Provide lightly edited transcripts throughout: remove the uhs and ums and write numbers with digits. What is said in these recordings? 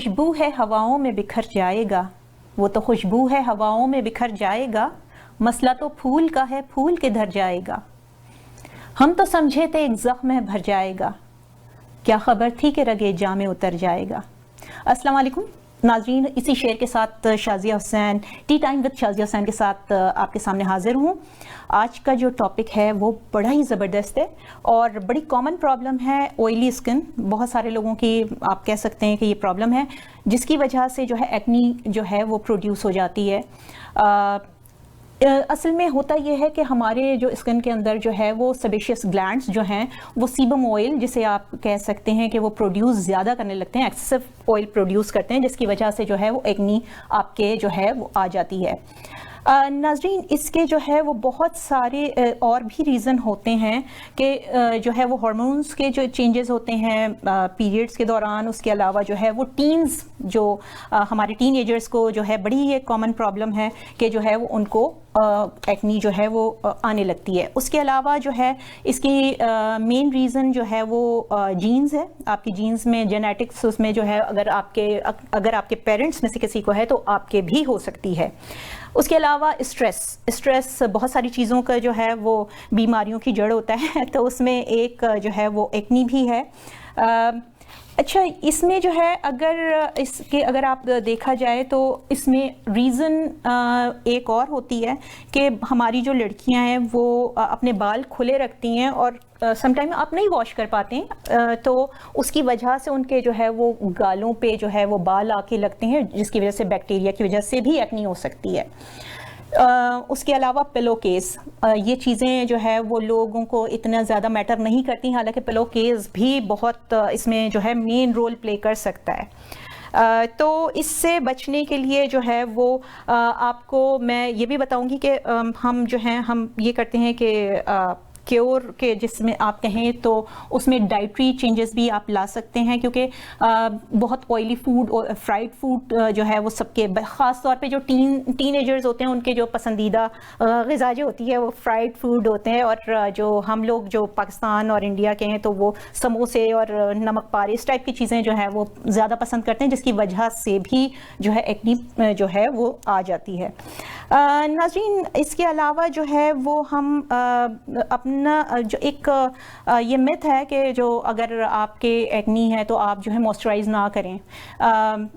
खुशबू है हवाओं में बिखर जाएगा, वो तो खुशबू है हवाओं में बिखर जाएगा, मसला तो फूल का है फूल किधर जाएगा। हम तो समझे थे एक ज़ख्म है भर जाएगा, क्या खबर थी कि रगे जामे उतर जाएगा। अस्सलाम वालेकुम नाज़रीन, इसी शेर के साथ Shazia Hussain, T time with Shazia Hussain के साथ आपके सामने हाजिर हूँ। आज का जो टॉपिक है वो बड़ा ही ज़बरदस्त है और बड़ी कॉमन प्रॉब्लम है ऑयली स्किन। बहुत सारे लोगों की आप कह सकते हैं कि ये प्रॉब्लम है, जिसकी वजह से जो है एक्नी जो है वो प्रोड्यूस हो जाती है। असल में होता ये है कि हमारे जो स्किन के अंदर जो है वो सेबेशियस ग्लैंड्स जो हैं वो सीबम ऑयल, जिसे आप कह सकते हैं कि वो प्रोड्यूस ज़्यादा करने लगते हैं, एक्सेसिव ऑयल प्रोड्यूस करते हैं, जिसकी वजह से जो है वो एक्नी आपके जो है वो आ जाती है। नाज़रीन, इसके जो है वो बहुत सारे और भी रीज़न होते हैं कि जो है वो हार्मोन्स के जो चेंजेस होते हैं पीरियड्स के दौरान। उसके अलावा जो है वो टीन्स जो हमारे टीनेजर्स को जो है बड़ी एक कॉमन प्रॉब्लम है कि जो है वो उनको एक्नी जो है वो आने लगती है। उसके अलावा जो है इसकी मेन रीज़न जो है वो जीन्स है। आपकी जीन्स में जेनेटिक्स उसमें जो है अगर आपके पेरेंट्स में से किसी को है तो आपके भी हो सकती है। उसके अलावा स्ट्रेस बहुत सारी चीज़ों का जो है वो बीमारियों की जड़ होता है, तो उसमें एक जो है वो एक्नी भी है। अच्छा, इसमें जो है अगर आप देखा जाए तो इसमें रीज़न एक और होती है कि हमारी जो लड़कियां हैं वो अपने बाल खुले रखती हैं और समटाइम आप नहीं वॉश कर पाते हैं, तो उसकी वजह से उनके जो है वो गालों पे जो है वो बाल आके लगते हैं, जिसकी वजह से बैक्टीरिया की वजह से भी एक्नी हो सकती है। उसके अलावा पिलो केस, ये चीज़ें जो है वो लोगों को इतना ज़्यादा मैटर नहीं करती, हालांकि पिलो केस भी बहुत इसमें जो है मेन रोल प्ले कर सकता है। तो इससे बचने के लिए जो है वो आपको मैं ये भी बताऊंगी कि हम जो हैं हम ये करते हैं कि क्योर के जिसमें आप कहें तो उसमें डाइटरी चेंजेस भी आप ला सकते हैं, क्योंकि बहुत ऑयली फूड और फ्राइड फूड जो है वो सबके ख़ास तौर पे जो टीनेजर्स होते हैं उनके जो पसंदीदा ग़िज़ा जो होती है वो फ्राइड फूड होते हैं। और जो हम लोग जो पाकिस्तान और इंडिया के हैं तो वो समोसे और नमक पारे इस टाइप की चीज़ें जो है वो ज़्यादा पसंद करते हैं, जिसकी वजह से भी जो है एक्नी जो है वो आ जाती है। नाज़रीन, इसके अलावा जो है वो हम अपना जो एक ये मिथ है कि जो अगर आपके एक्नी है तो आप जो है मॉइस्चराइज ना करें।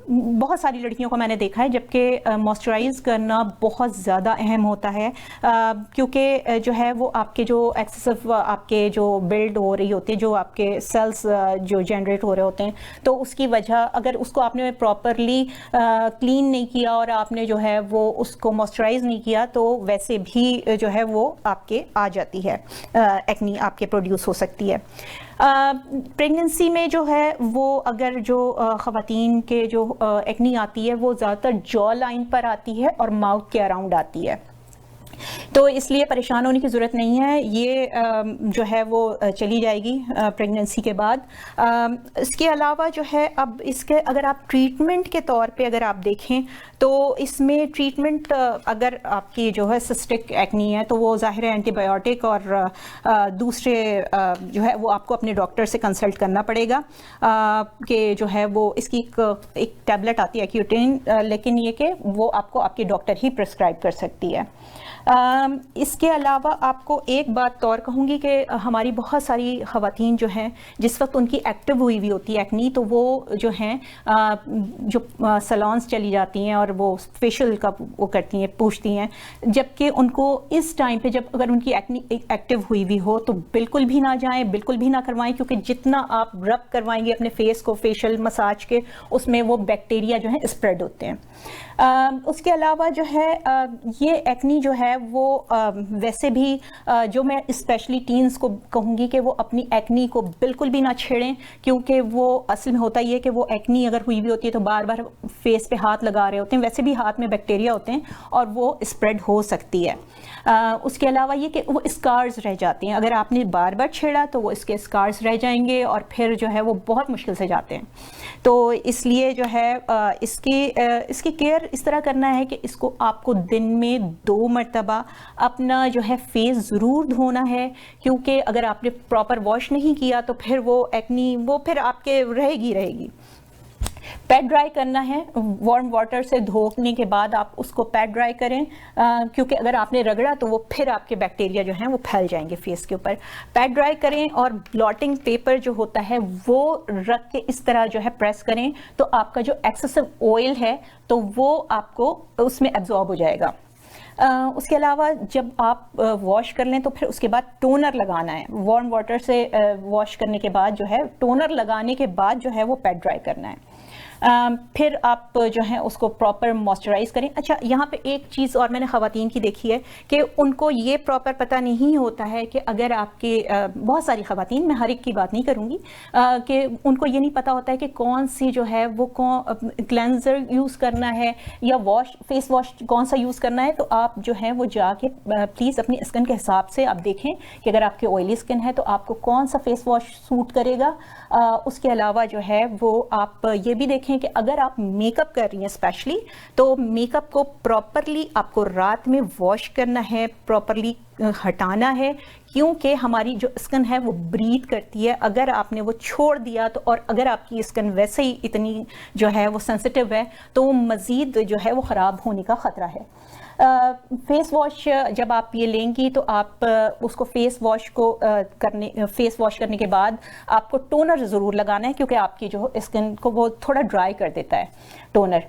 बहुत सारी लड़कियों को मैंने देखा है जबकि मॉइस्चराइज करना बहुत ज़्यादा अहम होता है, क्योंकि जो है वो आपके जो एक्सेसिव आपके जो बिल्ड हो रही होती है, जो आपके सेल्स जो जनरेट हो रहे होते हैं, तो उसकी वजह अगर उसको आपने प्रॉपरली क्लीन नहीं किया और आपने जो है वो उसको मॉइस्चराइज नहीं किया तो वैसे भी जो है वो आपके आ जाती है, एक्नी आपके प्रोड्यूस हो सकती है। प्रेगनेंसी में जो है वो अगर जो ख़वातीन के जो एक्नी आती है वो ज़्यादातर जॉ लाइन पर आती है और माउथ के अराउंड आती है, तो इसलिए परेशान होने की ज़रूरत नहीं है, ये जो है वो चली जाएगी प्रेगनेंसी के बाद। इसके अलावा जो है अब इसके अगर आप ट्रीटमेंट के तौर पे अगर आप देखें तो इसमें ट्रीटमेंट अगर आपकी जो है सिस्टिक एक्नी है तो वो ज़ाहिर है एंटीबायोटिक और दूसरे जो है वो आपको अपने डॉक्टर से कंसल्ट करना पड़ेगा कि जो है वो इसकी एक टैबलेट आती है एक्यूटिन, लेकिन ये कि वो आपको आपके डॉक्टर ही प्रिस्क्राइब कर सकती है। इसके अलावा आपको एक बात और कहूँगी कि हमारी बहुत सारी ख़वातीन जो हैं जिस वक्त उनकी एक्टिव हुई होती है एक्नी, तो वो जो हैं जो सैलून्स चली जाती हैं और वो फेशियल का वो करती हैं, पूछती हैं, जबकि उनको इस टाइम पे जब अगर उनकी एक्नी एक्टिव हुई हो तो बिल्कुल भी ना जाएं, बिल्कुल भी ना करवाएं, क्योंकि जितना आप रब करवाएंगे अपने फेस को फेशियल मसाज के उसमें वो बैक्टीरिया जो है स्प्रेड होते हैं। उसके अलावा जो है ये एक्नी जो है वो वैसे भी जो मैं स्पेशली टीन्स को कहूँगी कि वो अपनी एक्नी को बिल्कुल भी ना छेड़ें, क्योंकि वो असल में होता ये है कि वो एक्नी अगर हुई भी होती है तो बार बार फेस पे हाथ लगा रहे होते हैं, वैसे भी हाथ में बैक्टीरिया होते हैं और वो स्प्रेड हो सकती है। उसके अलावा ये कि वो स्कार्स रह जाते हैं, अगर आपने बार बार छेड़ा तो वो इसके स्कार्स रह जाएंगे और फिर जो है वो बहुत मुश्किल से जाते हैं। तो इसलिए जो है इसकी केयर इस तरह करना है कि इसको आपको दिन में 2 मरतबा अपना जो है फेस ज़रूर धोना है, क्योंकि अगर आपने प्रॉपर वॉश नहीं किया तो फिर वो एक्नी वो फिर आपके रहेगी। پیڈ ڈرائی کرنا ہے, وارم واٹر سے دھونے کے بعد آپ اس کو پیڈ ڈرائی کریں, کیونکہ اگر آپ نے رگڑا تو وہ پھر آپ کے بیکٹیریا جو ہیں وہ پھیل جائیں گے فیس کے اوپر. پیڈ ڈرائی کریں اور بلاٹنگ پیپر جو ہوتا ہے وہ رکھ کے اس طرح جو ہے پریس کریں, تو آپ کا جو ایکسیسو آئل ہے تو وہ آپ کو اس میں ایبزارب ہو جائے گا. اس کے علاوہ جب آپ واش کر لیں تو پھر اس کے بعد ٹونر لگانا ہے. وارم واٹر سے واش کرنے کے بعد جو ہے ٹونر لگانے کے بعد جو ہے وہ پیڈ ڈرائی کرنا ہے. پھر آپ جو ہیں اس کو پراپر موئسچرائز کریں. اچھا, یہاں پہ ایک چیز اور میں نے خواتین کی دیکھی ہے کہ ان کو یہ پراپر پتہ نہیں ہوتا ہے کہ اگر آپ کے بہت ساری خواتین, میں ہر ایک کی بات نہیں کروں گی, کہ ان کو یہ نہیں پتہ ہوتا ہے کہ کون سی جو ہے وہ کلینزر یوز کرنا ہے یا فیس واش کون سا یوز کرنا ہے. تو آپ جو ہے وہ جا کے پلیز اپنی اسکن کے حساب سے آپ دیکھیں کہ اگر آپ کی آئلی اسکن ہے تو آپ کو کون سا فیس واش سوٹ کرے گا. اس کے علاوہ جو ہے وہ آپ یہ بھی دیکھیں کہ اگر آپ میک اپ کر رہی ہیں اسپیشلی, تو میک اپ کو پراپرلی آپ کو رات میں واش کرنا ہے, پراپرلی ہٹانا ہے, کیونکہ ہماری جو اسکن ہے وہ بریتھ کرتی ہے. اگر آپ نے وہ چھوڑ دیا تو, اور اگر آپ کی اسکن ویسے ہی اتنی جو ہے وہ سینسٹیو ہے, تو وہ مزید جو ہے وہ خراب ہونے کا خطرہ ہے. فیس واش جب آپ یہ لیں گی تو آپ اس کو فیس واش کرنے کے بعد آپ کو ٹونر ضرور لگانا ہے, کیونکہ آپ کی جو اسکن کو وہ تھوڑا ڈرائی کر دیتا ہے ٹونر.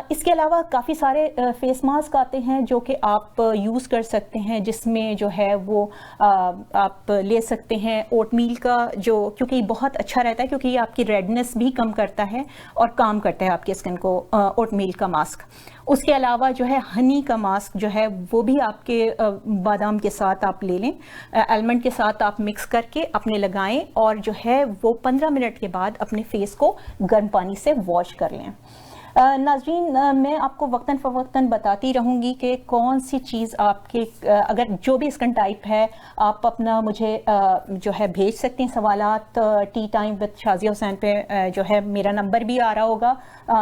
اس کے علاوہ کافی سارے فیس ماسک آتے ہیں جو کہ آپ یوز کر سکتے ہیں, جس میں جو ہے وہ آپ لے سکتے ہیں اوٹ میل کا, جو کیونکہ یہ بہت اچھا رہتا ہے کیونکہ یہ آپ کی ریڈنس بھی کم کرتا ہے اور کام کرتا ہے آپ کی اسکن کو, اوٹ میل کا ماسک. اس کے علاوہ جو ہے ہنی کا ماسک جو ہے وہ بھی آپ کے بادام کے ساتھ آپ لے لیں, المنڈ کے ساتھ آپ مکس کر کے اپنے لگائیں, اور جو ہے وہ 15 منٹ کے بعد اپنے فیس کو گرم پانی سے واش کر لیں. ناظرین, میں آپ کو وقتاً فوقتاً بتاتی رہوں گی کہ کون سی چیز آپ کے, اگر جو بھی اسکن ٹائپ ہے آپ اپنا مجھے جو ہے بھیج سکتے ہیں سوالات. ٹی ٹائم وتھ شازیہ حسین پہ جو ہے میرا نمبر بھی آ رہا ہوگا,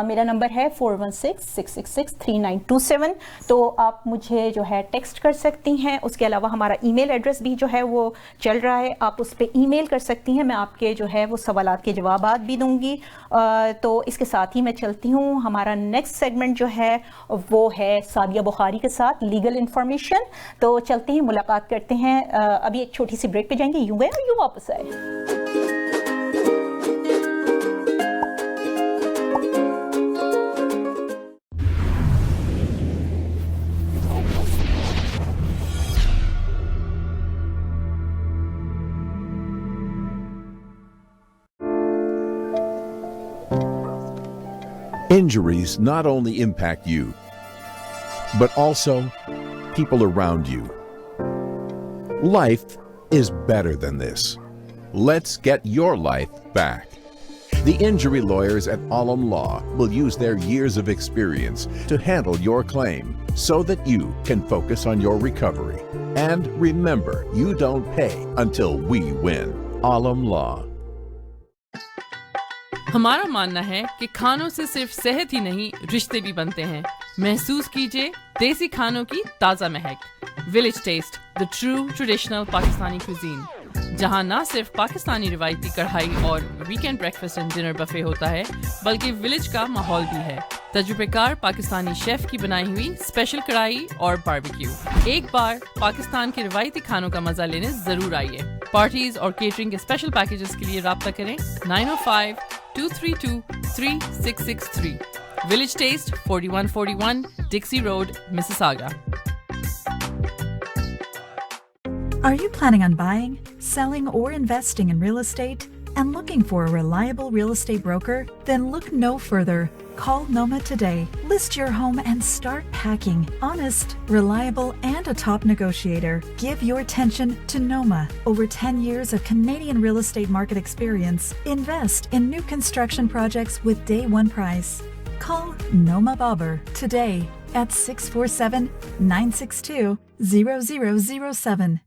میرا نمبر ہے 4166663927, تو آپ مجھے جو ہے ٹیکسٹ کر سکتی ہیں. اس کے علاوہ ہمارا ای میل ایڈریس بھی جو ہے وہ چل رہا ہے, آپ اس پہ ای میل کر سکتی ہیں, میں آپ کے جو ہے وہ سوالات کے جوابات بھی دوں گی. تو اس کے ساتھ ہی میں چلتی ہوں, ہمارا نیکسٹ سیگمنٹ جو ہے وہ ہے سعدیہ بخاری کے ساتھ لیگل انفارمیشن. تو چلتے ہیں, ملاقات کرتے ہیں. ابھی ایک چھوٹی سی بریک پہ جائیں گے, یوں گئے اور یوں واپس آئے. Injuries not only impact you, but also people around you. Life is better than this. Let's get your life back. The injury lawyers at Alam Law will use their years of experience to handle your claim so that you can focus on your recovery. And remember, you don't pay until we win. Alam Law. ہمارا ماننا ہے کہ کھانوں سے صرف صحت ہی نہیں رشتے بھی بنتے ہیں. محسوس کیجئے دیسی کھانوں کی تازہ مہک. Village taste, the true traditional Pakistani cuisine, جہاں نہ صرف پاکستانی روایتی کڑھائی اور weekend breakfast and dinner buffet ہوتا ہے بلکہ ولیج کا ماحول بھی ہے. تجربہ کار پاکستانی شیف کی بنائی ہوئی اسپیشل کڑھائی اور باربیکیو. ایک بار پاکستان کے روایتی کھانوں کا مزہ لینے ضرور آئیے. پارٹیز اور کیٹرنگ کے اسپیشل پیکیجز کے لیے رابطہ کریں 905-232-3663. Village Taste, 4141 Dixie Road, Mississauga. Are you planning on buying, selling, or investing in real estate and looking for a reliable real estate broker? Then look no further. Call Noma today. List your home and start packing. Honest, reliable, and a top negotiator. Give your attention to Noma. Over 10 years of Canadian real estate market experience. Invest in new construction projects with day one price. Call Noma Bobber today at 647-962-0007.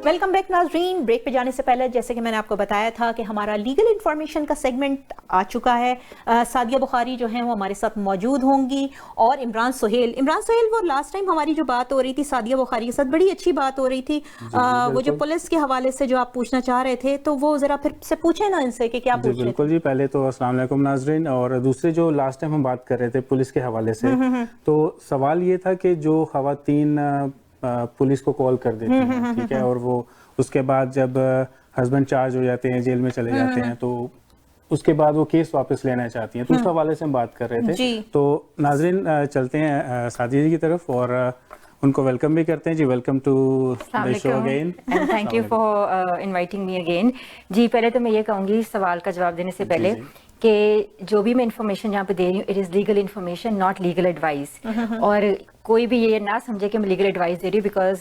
Welcome back नाज़रीन. Break पे जाने से पहले जैसे कि मैंने आपको बताया था कि हमारा लीगल इन्फॉर्मेशन का सेगमेंट आ चुका है. सादिया बुखारी जो हैं वो हमारे साथ मौजूद होंगी और इमरान सोहेल. वो लास्ट टाइम हमारी जो बात हो रही थी सादिया बुखारी के साथ बड़ी अच्छी बात हो रही थी. वो जो पुलिस के हवाले से जो आप पूछना चाह रहे थे तो वो ज़रा फिर से पूछें ना इनसे कि क्या पूछे. बिल्कुल जी. पहले तो अस्सलाम वालेकुम नाज़रीन. और दूसरे जो लास्ट टाइम हम बात कर रहे थे पुलिस के हवाले से, तो सवाल ये था कि जो ख़वातीन पुलिस को कॉल कर देती हैं, ठीक है, और वो उसके बाद जब हस्बैंड चार्ज हो जाते हैं, जेल में चले जाते हैं, तो उसके बाद वो केस वापस लेना चाहती हैं, तो उस हवाले से हम बात कर रहे थे. तो नाज़रीन चलते हैं सादिया जी की तरफ और उनको वेलकम भी करते हैं. जी welcome to the show again and thank you for inviting me again. जी पहले तो मैं ये कहूँगी सवाल का जवाब देने से पहले कि जो भी मैं इन्फॉर्मेशन यहाँ पे दे रही हूँ it is legal information not legal advice. और कोई भी ये ना समझे कि मैं लीगल एडवाइस दे रही हूँ because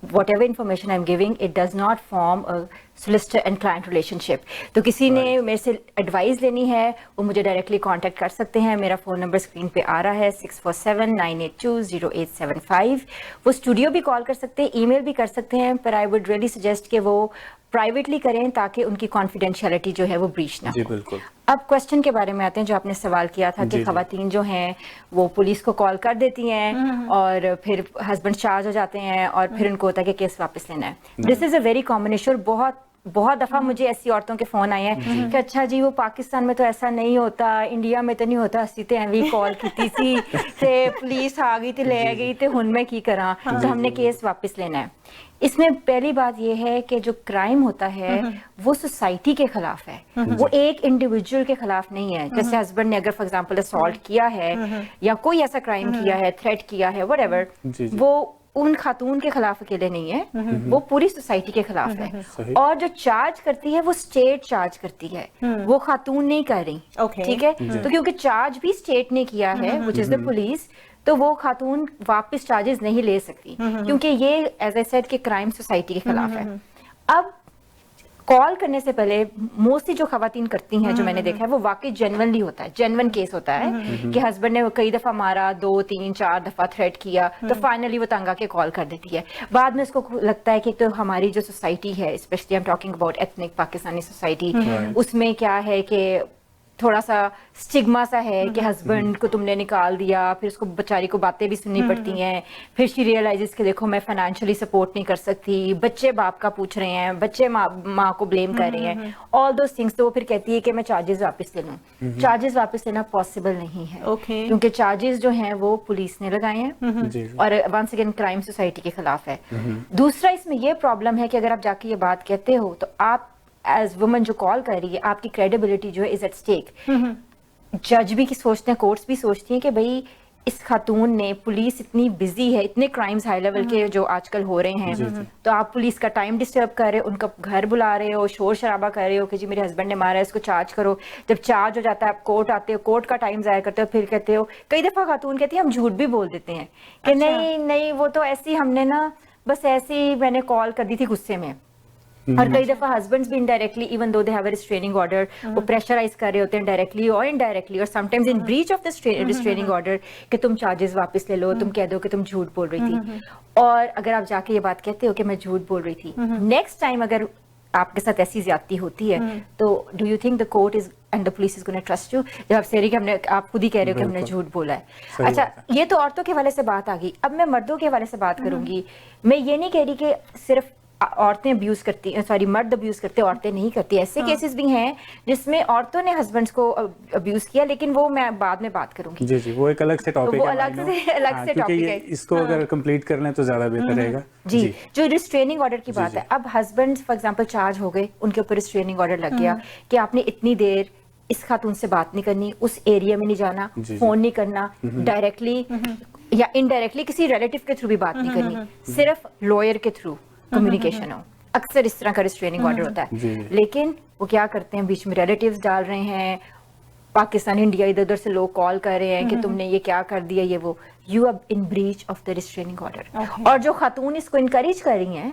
whatever information I'm giving it does not form a solicitor and client relationship. तो किसी ने मेरे से एडवाइस लेनी है वो मुझे डायरेक्टली कांटेक्ट कर सकते हैं. मेरा फ़ोन नंबर स्क्रीन पे आ रहा है 6479820875. वो स्टूडियो भी कॉल कर सकते हैं, ईमेल भी कर सकते हैं, पर आई वुड रियली सजेस्ट कि वो प्राइवेटली करें ताकि उनकी कॉन्फिडेंशियलिटी जो है वो ब्रीच ना हो. बिल्कुल. अब क्वेश्चन के बारे में आते हैं जो आपने सवाल किया था कि खवातीन जो हैं वो पुलिस को कॉल कर देती हैं और फिर हस्बैंड चार्ज हो जाते हैं और फिर उनको होता है कि केस वापस लेना है. This is a very common issue. बहुत दफ़ा मुझे ऐसी औरतों के फ़ोन आए हैं कि अच्छा जी वो पाकिस्तान में तो ऐसा नहीं होता, इंडिया में तो नहीं होता, असी तो एवं कॉल की थी ते पुलिस आ गई तो ले गई तो हुन मैं की करा, तो हमने केस वापस लेना है. इसमें पहली बात यह है कि जो क्राइम होता है वो सोसाइटी के खिलाफ है, वो एक इंडिविजुअल के खिलाफ नहीं है. जैसे हस्बैंड ने अगर फॉर एग्जांपल असॉल्ट किया है या कोई ऐसा क्राइम किया है, थ्रेट किया है, व्हाटएवर, वो उन खातून के खिलाफ अकेले नहीं है, वो पूरी सोसाइटी के खिलाफ है. और जो चार्ज करती है वो स्टेट चार्ज करती है, वो खातून नहीं कर रही. ठीक है. तो क्योंकि चार्ज भी स्टेट ने किया है व्हिच इज द पुलिस, तो वो खातून वापस चार्जेस नहीं ले सकती क्योंकि ये एज आई सेड कि क्राइम सोसाइटी के खिलाफ है. अब कॉल करने से पहले मोस्टली जो खवातीन करती हैं जो मैंने देखा है वो वाकई जेन्युइनली होता है, जेन्युइन केस होता है कि हस्बैंड ने कई दफा मारा, 2 3 4 दफा थ्रेट किया, तो फाइनली वो तंग आके कॉल कर देती है. बाद में उसको लगता है कि तो हमारी जो सोसाइटी है, specially I am talking about ethnic Pakistani society, उसमें क्या है कि थोड़ा सा स्टिग्मा सा है कि हस्बैंड को तुमने निकाल दिया, फिर उसको बेचारी को बातें भी सुननी पड़ती हैं, फिर शी रियलाइजेस कि देखो मैं फाइनेंशियली सपोर्ट नहीं कर सकती, बच्चे बाप का पूछ रहे हैं, बच्चे माँ को ब्लेम कर रहे हैं, ऑल दोस थिंग्स. तो वो फिर कहती है कि मैं चार्जेस वापस ले लूँ. चार्जेस वापस लेना पॉसिबल नहीं है क्योंकि चार्जेस जो हैं वो पुलिस ने लगाए हैं और वंस अगेन क्राइम सोसाइटी के खिलाफ है. दूसरा इसमें यह प्रॉब्लम है कि अगर आप जाके ये बात कहते हो तो आप एज वुमन जो कॉल कर रही है आपकी क्रेडिबिलिटी जो है इज एट स्टेक. जज भी सोचते हैं, कोर्ट्स भी सोचती हैं कि भाई इस खातून ने, पुलिस इतनी बिजी है, इतने क्राइम्स हाई लेवल के जो आजकल हो रहे हैं, तो आप पुलिस का टाइम डिस्टर्ब कर रहे हो, उनका घर बुला रहे हो, शोर शराबा कर रहे हो कि जी मेरे हस्बैंड ने मारा है इसको चार्ज करो. जब चार्ज हो जाता है आप कोर्ट आते हो, कोर्ट का टाइम ज़ाया करते हो, फिर कहते हो, कई दफ़ा खातून कहती है हम झूठ भी बोल देते हैं कि नहीं वो तो ऐसी हमने ना बस ऐसी मैंने कॉल कर दी थी गुस्से में. और कई दफा हस्बैंड्स भी indirectly even though they have a restraining order वो प्रेशराइज कर रहे होते हैं डायरेक्टली और इनडायरेक्टली और sometimes in breach of the restraining order कि तुम चार्जेस वापस ले लो, तुम कह दो कि तुम झूठ बोल रही थी. और अगर आप जाके ये बात कहते हो कि मैं झूठ बोल रही थी, नेक्स्ट टाइम अगर आपके साथ ऐसी ज्यादती होती है तो do you think the court is and the police is gonna trust you? जब आप कह रही कि हमने, आप खुद ही कह रहे हो कि हमने झूठ बोला है. अच्छा, ये तो औरतों के हवाले से बात आ गई. अब मैं मर्दों के हवाले से बात करूंगी. मैं ये नहीं कह रही कि सिर्फ औरतें अब्यूज करती हैं, सॉरी मर्द अब्यूज करते, औरतें नहीं करती. ऐसे केसेस भी हैं जिसमें औरतों ने हस्बैंड्स को अब्यूज किया, लेकिन वो मैं बाद में बात करूंगी. जी वो एक अलग से टॉपिक है, वो अलग से टॉपिक है. इसको अगर कंप्लीट कर लें तो ज्यादा बेहतर रहेगा. जी जो रिस्ट्रेनिंग ऑर्डर की बात है, अब हस्बैंड फॉर एग्जांपल चार्ज हो गए, उनके ऊपर रिस्ट्रेनिंग ऑर्डर लग गया कि आपने इतनी देर इस खातून से बात नहीं करनी, उस एरिया में नहीं जाना, फोन नहीं करना, डायरेक्टली या इनडायरेक्टली किसी रिलेटिव के थ्रू भी बात नहीं करनी, सिर्फ लॉयर के थ्रू कम्युनिकेशन हो. अक्सर इस तरह का रिस्ट्रेनिंग ऑर्डर होता है. लेकिन वो क्या करते हैं, बीच में रिलेटिव्स डाल रहे हैं, पाकिस्तान इंडिया इधर उधर से लोग कॉल कर रहे हैं कि तुमने ये क्या कर दिया, ये वो. You are in breach of the restraining order. और जो खातून इसको इनकरेज कर रही हैं,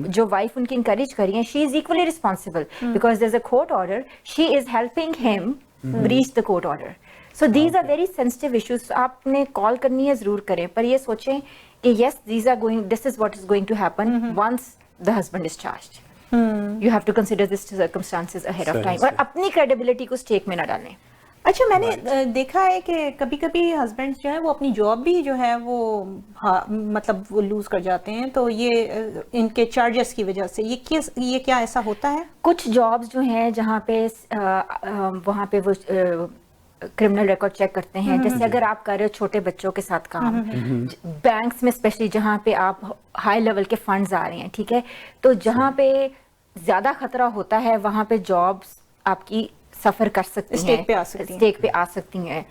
जो वाइफ उनकी इनकरेज कर रही हैं, she is equally responsible because there is a court order, she is helping him breach the court order. So these are very sensitive issues. आपने कॉल करनी है जरूर करें, पर ये सोचें कि yes, this is what is going to happen once the husband is charged. You have to consider these circumstances ahead of time, और अपनी credibility को stake में ना डालें. अच्छा, मैंने देखा है कि कभी कभी हस्बैंड्स जो है वो अपनी जॉब भी जो है वो मतलब वो लूज कर जाते हैं, तो ये इनके चार्जेस की वजह से ये क्या ऐसा होता है? कुछ जॉब्स जो हैं जहाँ पे वहाँ पे वो क्रिमिनल रिकॉर्ड चेक करते हैं, जैसे अगर आप कर रहे हो छोटे बच्चों के साथ काम, बैंक्स में स्पेशली जहाँ पे आप हाई लेवल के फंड्स आ रहे हैं, ठीक है, तो जहाँ पे ज्यादा खतरा होता है वहाँ पे जॉब्स आपकी सफर कर सकती हैं, स्टेक पे आ सकती हैं,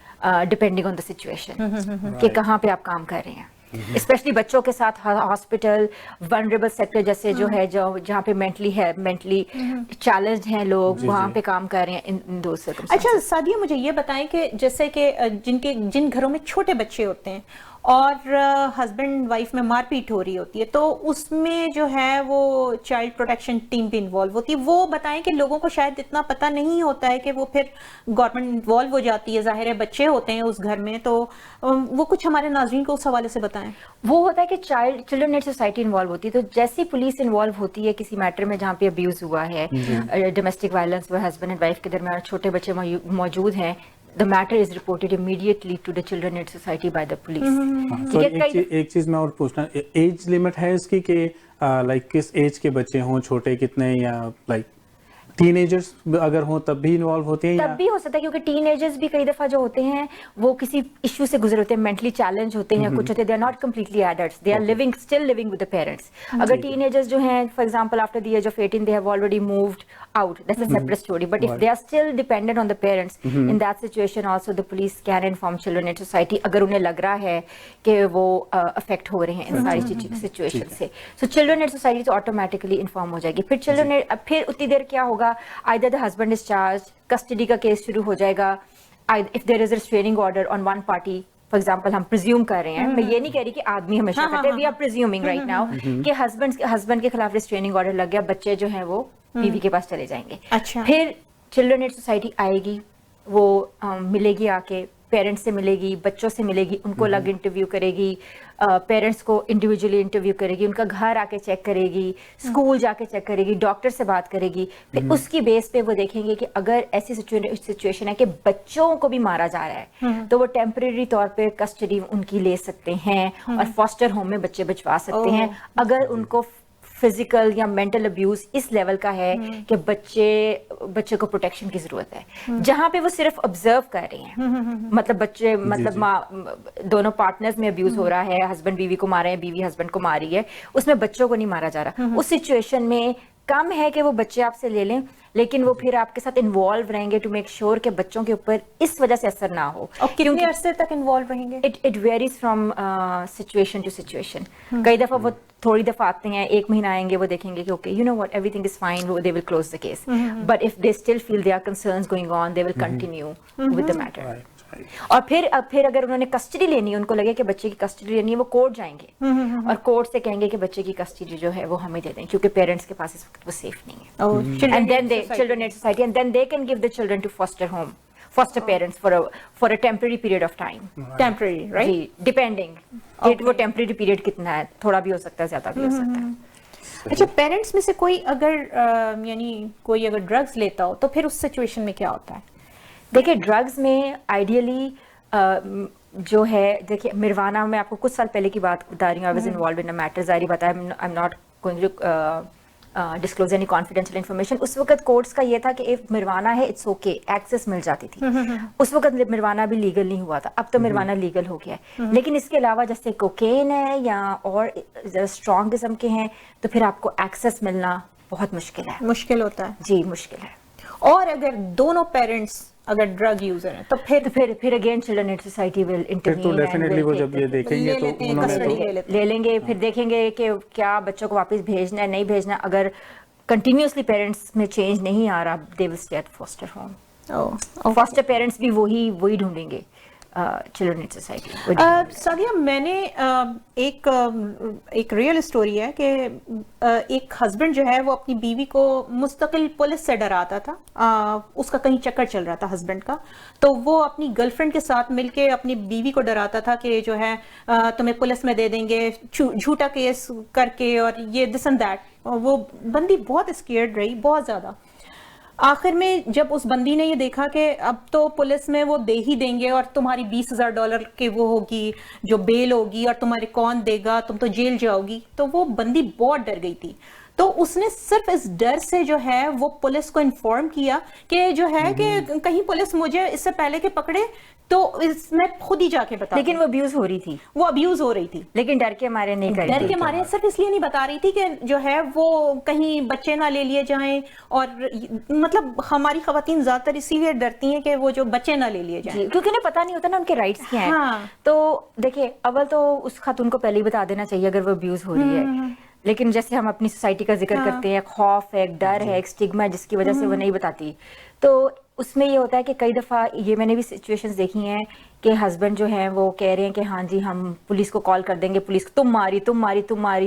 डिपेंडिंग ऑन द सिचुएशन कि कहाँ पे आप काम कर रहे हैं. स्पेशली बच्चों के साथ हॉस्पिटल, वनरेबल सेक्टर जैसे जो है, जो जहाँ पे मेंटली चैलेंज्ड हैं लोग, वहाँ पे काम कर रहे हैं इन दो सर्कमस्टेंसेस. अच्छा सादिया, मुझे ये बताएं कि जैसे कि जिन घरों में छोटे बच्चे होते हैं और हस्बैंड वाइफ में मारपीट हो रही होती है, तो उसमें जो है वो चाइल्ड प्रोटेक्शन टीम भी इन्वॉल्व होती है. वो बताएं कि लोगों को शायद इतना पता नहीं होता है कि वो फिर गवर्नमेंट इन्वॉल्व हो जाती है, जाहिर है बच्चे होते हैं उस घर में, तो वो कुछ हमारे नाज़रीन को उस हवाले से बताएं. वो होता है कि चिल्ड्रन एड सोसाइटी इन्वॉल्व होती है, तो जैसी पुलिस इन्वॉल्व होती है किसी मैटर में जहाँ पे अब्यूज हुआ है, डोमेस्टिक वायलेंस हुआ, हस्बैंड एंड वाइफ के दरमियान छोटे बच्चे मौजूद हैं, the matter is reported immediately to the Children Aid Society by the police. तो एक चीज मैं और पूछना, एज लिमिट है इसकी कि लाइक किस एज के बच्चे हों, छोटे कितने, या लाइक टीनेजर्स अगर हो तब भी इन्वॉल्व होते हैं? तब भी हो सकता है, क्योंकि टीनेजर्स भी कई दफा जो होते हैं वो किसी इश्यू से गुजरे होते हैं, मेंटली चैलेंज होते हैं, कुछ होते हैं, they are not completely adults, they are still living with the parents. अगर टीनेजर्स जो हैं, for example after the age of 18 they have already moved out, that's a separate story, but if they are still dependent on the parents, in that situation also the police can inform Children Aid Society अगर उन्हें लग रहा है कि वो affect हो रहे हैं इन सारी situation से. So Children Aid Society तो automatically inform हो जाएगी. फिर Children Aid, फिर उतनी देर क्या होगा, either the husband is charged, custody का केस शुरू हो जाएगा, if there is a restraining order on one party, for example हम प्रिज्यूम कर रहे हैं, मैं ये नहीं कह रही कि आदमी हमेशा करते हैं, we are presuming right now कि हस्बैंड के खिलाफ रिस्ट्रेनिंग ऑर्डर लग गया, बच्चे जो हैं वो बीवी के पास चले जाएंगे. अच्छा. फिर चिल्ड्रन एड सोसाइटी आएगी, वो मिलेगी, आके पेरेंट्स से मिलेगी, बच्चों से मिलेगी, उनको अलग इंटरव्यू करेगी, पेरेंट्स को इंडिविजुअली इंटरव्यू करेगी, उनका घर आके चेक करेगी, स्कूल जाके चेक करेगी, डॉक्टर से बात करेगी. फिर उसकी बेस पे वो देखेंगे कि अगर ऐसी सिचुएशन है कि बच्चों को भी मारा जा रहा है, तो वो टेम्परेरी तौर पे कस्टडी उनकी ले सकते हैं और फॉस्टर होम में बच्चे भिजवा सकते हैं. अगर उनको फिजिकल या मेंटल अब्यूज इस लेवल का है कि बच्चे को प्रोटेक्शन की जरूरत है, जहां पे वो सिर्फ ऑब्जर्व कर रहे हैं, मतलब बच्चे दोनों पार्टनर्स में अब्यूज हो रहा है, हस्बैंड बीवी को मार रहे हैं, बीवी हस्बैंड को मार रही है, उसमें बच्चों को नहीं मारा जा रहा. उस सिचुएशन में कम है कि वो बच्चे आपसे ले लें, लेकिन वो फिर आपके साथ इन्वॉल्व रहेंगे टू मेक श्योर कि बच्चों के ऊपर इस वजह से असर ना हो. और कितने अरसे तक इन्वॉल्व रहेंगे? It varies from situation to situation. कई दफा वो थोड़ी दफा आते हैं, एक महीना आएंगे, वो देखेंगे कि okay you know what everything is fine, they will close the case. But if they still feel there concerns going on, they will continue with the matter. और फिर अगर उन्होंने कस्टडी लेनी है, उनको लगे कि बच्चे की कस्टडी लेनी है, वो कोर्ट जाएंगे और कोर्ट से कहेंगे कि बच्चे की कस्टडी जो है वो हमें दे दें, क्योंकि पेरेंट्स के पास इस वक्त वो सेफ नहीं है. And then the children aid society, and then they can give the children to foster home, foster parents for a temporary period of time. Temporary, right? जी, depending वो temporary period कितना है, थोड़ा भी हो सकता है, ज्यादा भी हो सकता है. अच्छा, पेरेंट्स में से कोई अगर यानी कोई अगर ड्रग्स लेता हो तो फिर उस सिचुएशन में क्या होता है? देखिए, ड्रग्स में आइडियली जो है, देखिए मिर्वाना में आपको कुछ साल पहले की बात बता रही हूँ, I was involve in a matter, जारी बताया, I am not going to disclose any confidential information. उस वक्त कोर्ट्स का ये था कि इफ मिर्वाना है इट्स ओके, एक्सेस मिल जाती थी. उस वक्त मिर्वाना भी लीगल नहीं हुआ था, अब तो मिर्वाना लीगल हो गया है. लेकिन इसके अलावा जैसे कोकेन है या और स्ट्रॉन्ग किस्म के हैं, तो फिर आपको एक्सेस मिलना बहुत मुश्किल है. मुश्किल होता है जी, मुश्किल है. और अगर दोनों पेरेंट्स अगर ड्रग यूजर हैं तो फिर again children aid society will intervene. तो डेफिनेटली वो जब ये देखेंगे तो उन्होंने ले लेंगे, फिर देखेंगे कि क्या बच्चों को वापस भेजना है, नहीं भेजना. अगर कंटिन्यूसली पेरेंट्स में चेंज नहीं आ रहा, they will stay at foster home. Foster parents भी वही ढूंढेंगे children in society? सादिया, मैंने एक रियल स्टोरी है कि एक हस्बैंड जो है वो अपनी बीवी को मुस्तकिल पुलिस से डराता था. उसका कहीं चक्कर चल रहा था हस्बैंड का, तो वो अपनी गर्लफ्रेंड के साथ मिलके अपनी बीवी को डराता था कि जो है तुम्हें पुलिस में दे देंगे झूठा केस करके और ये दिस एंड दैट. वो बंदी बहुत स्केयर्ड रही, बहुत ज्यादा. आखिर में जब उस बंदी ने ये देखा कि अब तो पुलिस में वो दे ही देंगे और तुम्हारी $20,000 की वो होगी जो बेल होगी और तुम्हारे कौन देगा, तुम तो जेल जाओगी, तो वो बंदी बहुत डर गई थी. तो उसने सिर्फ इस डर से जो है वो पुलिस को इन्फॉर्म किया कि जो है कि कहीं पुलिस मुझे इससे पहले के पकड़े तो इसमें खुद ही जाके बता. लेकिन वो अब्यूज हो रही थी, वो अब्यूज हो रही थी, लेकिन डर के मारे नहीं कर रही. डर के मारे सिर्फ इसलिए नहीं बता रही थी कि जो है वो कहीं बच्चे ना ले लिए जाएं. और मतलब हमारी खवातीन ज्यादातर इसीलिए डरती हैं कि वो जो बच्चे ना ले लिए जाएं, क्योंकि उन्हें पता नहीं होता ना उनके राइट्स क्या हैं. हाँ. तो देखिए, अव्वल तो उस खातून को पहले ही बता देना चाहिए अगर वो अब्यूज हो रही है. लेकिन जैसे हम अपनी सोसाइटी का जिक्र करते हैं, खौफ है, एक डर है, एक स्टिग्मा है जिसकी वजह से वो नहीं बताती. तो उसमें ये होता है कि कई दफ़ा ये मैंने भी सिचुएशंस देखी हैं कि हस्बैंड जो हैं वो कह रहे हैं कि हाँ जी हम पुलिस को कॉल कर देंगे, पुलिस तुम मारी